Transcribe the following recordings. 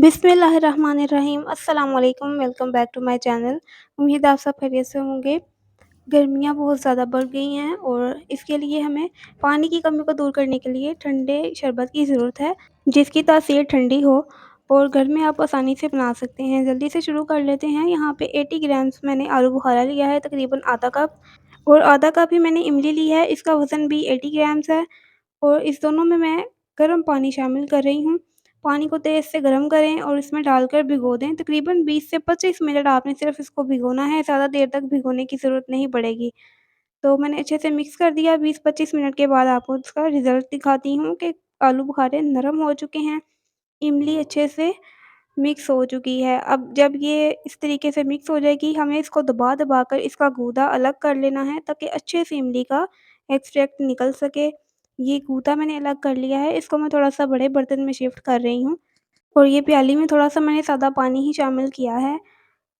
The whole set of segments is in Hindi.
बिस्मिल्लाहिर्रहमानिर्रहीम। अस्सलाम वालेकुम, welcome back to my channel. उम्मीद है आप सब खैरियत से होंगे। गर्मियाँ बहुत ज़्यादा बढ़ गई हैं और इसके लिए हमें पानी की कमी को दूर करने के लिए ठंडे शरबत की ज़रूरत है, जिसकी तासीर ठंडी हो और घर में आप आसानी से बना सकते हैं। जल्दी से शुरू कर लेते हैं। यहाँ पे 80 ग्राम्स मैंने आलू बुखारा लिया है, तकरीबन आधा कप, और आधा कप ही मैंने इमली ली है, इसका वज़न भी 80 ग्राम्स है। और इस दोनों में मैं गर्म पानी शामिल कर रही हूँ। पानी को तेज़ से गर्म करें और इसमें डालकर भिगो दें। तकरीबन 20 से 25 मिनट आपने सिर्फ़ इसको भिगोना है, ज़्यादा देर तक भिगोने की ज़रूरत नहीं पड़ेगी। तो मैंने अच्छे से मिक्स कर दिया। 20-25 मिनट के बाद आपको इसका रिज़ल्ट दिखाती हूँ कि आलू बुखारे नरम हो चुके हैं, इमली अच्छे से मिक्स हो चुकी है। अब जब ये इस तरीके से मिक्स हो जाएगी, हमें इसको दबा-दबा कर इसका गूदा अलग कर लेना है, ताकि अच्छे से इमली का एक्सट्रैक्ट निकल सके। ये गूदा मैंने अलग कर लिया है, इसको मैं थोड़ा-सा बड़े बर्तन में शिफ्ट कर रही हूँ और ये प्याली में थोड़ा-सा मैंने सादा पानी ही शामिल किया है।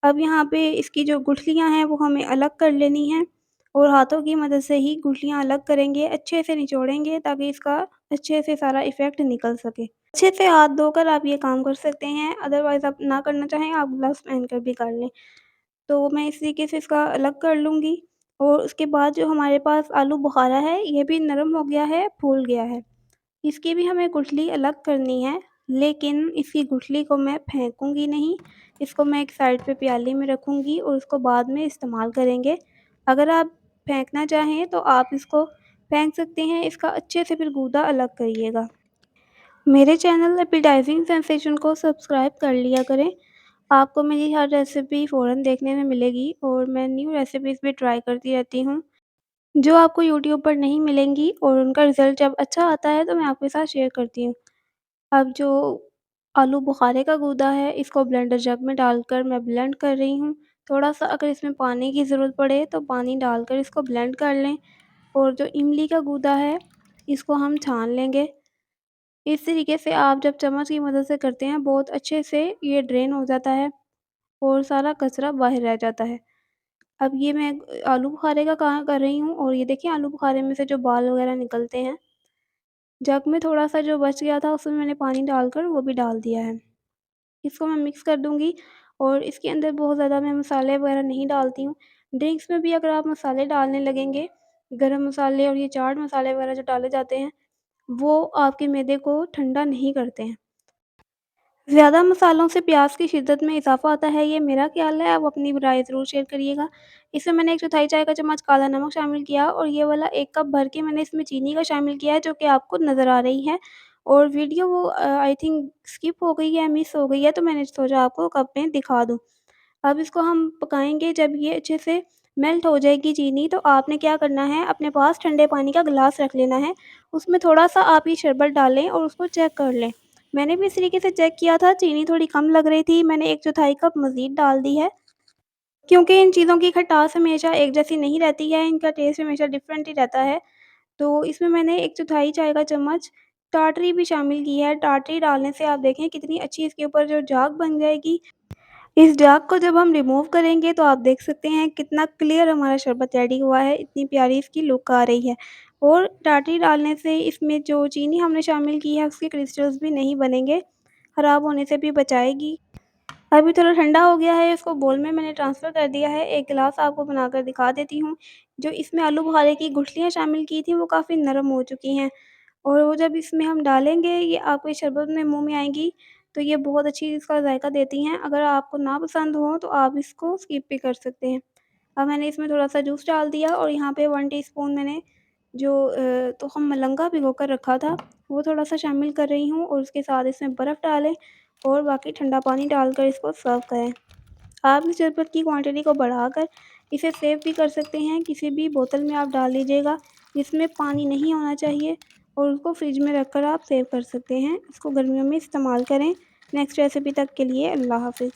अब यहाँ पे इसकी जो गुठलियाँ हैं वो हमें अलग कर लेनी हैं और हाथों की मदद से ही गुठलियाँ अलग करेंगे, अच्छे से निचोड़ेंगे ताकि इसका अच्छे से सारा इफ़ेक्ट निकल सके। अच्छे से हाथ धोकर आप ये काम कर सकते हैं, अदरवाइज़ आप ना करना चाहें आप ग्लव्स पहनकर भी कर लें। तो मैं इस तरीके से इसका अलग कर लूँगी और उसके बाद जो हमारे पास आलू बुखारा है, ये भी नरम हो गया है, फूल गया है। इसकी भी हमें गुठली अलग करनी है, लेकिन इसकी गुठली को मैं फेंकूँगी नहीं, इसको मैं एक साइड पे प्याली में रखूँगी और उसको बाद में इस्तेमाल करेंगे। अगर आप फेंकना चाहें तो आप इसको फेंक सकते हैं, इसका अच्छे से फिर गूदा अलग करिएगा। मेरे चैनल एपेटाइज़िंग सेंसेशन को सब्सक्राइब कर लिया करें। आपको मेरी हर रेसिपी फ़ौरन देखने में मिलेगी और मैं न्यू रेसिपीज़ भी ट्राई करती रहती हूँ, जो आपको यूट्यूब पर नहीं मिलेंगी, और उनका रिज़ल्ट जब अच्छा आता है तो मैं आपके साथ शेयर करती हूँ। अब जो आलू बुखारे का गूदा है, इसको ब्लेंडर जग में डालकर मैं ब्लेंड कर रही हूँ। थोड़ा-सा अगर इसमें पानी की ज़रूरत पड़े तो पानी डालकर इसको ब्लेंड कर लें, और जो इमली का गूदा है, इसको हम छान लेंगे। इस तरीके से आप जब चम्मच की मदद से करते हैं, बहुत अच्छे से ये ड्रेन हो जाता है और सारा कचरा बाहर रह जाता है। अब ये मैं आलू बुखारे का काम कर रही हूँ और ये देखिए आलू बुखारे में से जो बाल वगैरह निकलते हैं, जग में थोड़ा-सा जो बच गया था उसमें मैंने पानी डालकर वो भी डाल दिया है। इसको मैं मिक्स कर दूँगी और इसके अंदर बहुत ज़्यादा मैं मसाले वगैरह नहीं डालती हूँ। ड्रिंक्स में भी अगर आप मसाले डालने लगेंगे, गरम मसाले और ये चाट मसाले वगैरह जो डाले जाते हैं, वो आपके मैदे को ठंडा नहीं करते हैं। ज़्यादा मसालों से प्याज़ की शिद्दत में इज़ाफ़ा आता है, ये मेरा ख़्याल है, आप अपनी राय ज़रूर शेयर करिएगा। इसमें मैंने 1 चौथाई चाय का चम्मच काला नमक शामिल किया और ये वाला 1 कप भर के मैंने इसमें चीनी का शामिल किया है, जो कि आपको नज़र आ रही है, और वीडियो वो आई थिंक स्किप हो गई है, मिस हो गई है, तो मैंने सोचा आपको कप में दिखा दूँ। अब इसको हम पकाएँगे, जब ये अच्छे से मेल्ट हो जाएगी चीनी, तो आपने क्या करना है, अपने पास ठंडे पानी का गिलास रख लेना है, उसमें थोड़ा-सा आप ये शरबत डालें और उसको चेक कर लें। मैंने भी इस तरीके से चेक किया था, चीनी थोड़ी कम लग रही थी, मैंने 1 चौथाई कप मज़ीद डाल दी है, क्योंकि इन चीज़ों की खटास हमेशा एक जैसी नहीं रहती है, इनका टेस्ट हमेशा डिफरेंट ही रहता है। तो इसमें मैंने 1 चौथाई चाय का चम्मच टाटरी भी शामिल की है, टाटरी डालने से आप देखें कितनी अच्छी इसके ऊपर जो झाग बन जाएगी। इस झाग को जब हम रिमूव करेंगे तो आप देख सकते हैं कितना क्लियर हमारा शरबत रेडी हुआ है, इतनी प्यारी इसकी लुक आ रही है। और टाटरी डालने से इसमें जो चीनी हमने शामिल की है उसके क्रिस्टल्स भी नहीं बनेंगे, ख़राब होने से भी बचाएगी। अभी थोड़ा ठंडा हो गया है, इसको बोल में मैंने ट्रांसफ़र कर दिया है। एक गिलास आपको बनाकर दिखा देती हूँ। जो इसमें आलू बुखारे की गुठलियाँ शामिल की थी वो काफ़ी नरम हो चुकी हैं, और वो जब इसमें हम डालेंगे, ये आपके शरबत में मुँह में आएँगी, तो ये बहुत अच्छी इसका जायका देती हैं। अगर आपको ना पसंद हो तो आप इसको स्किप भी कर सकते हैं। अब मैंने इसमें थोड़ा-सा जूस डाल दिया और यहाँ पे 1 टीस्पून मैंने जो तुख़्म मलंगा भिगो कर रखा था, वो थोड़ा-सा शामिल कर रही हूँ, और उसके साथ इसमें बर्फ़ डालें और बाकी ठंडा पानी डालकर इसको सर्व करें। आप इस शरबत की क्वांटिटी को बढ़ाकर इसे सेव भी कर सकते हैं, किसी भी बोतल में आप डाल लीजिएगा जिसमें पानी नहीं होना चाहिए, और उसको फ्रिज में रखकर आप सेव कर सकते हैं। इसको गर्मियों में इस्तेमाल करें। नेक्स्ट रेसिपी तक के लिए अल्लाह हाफ़िज़।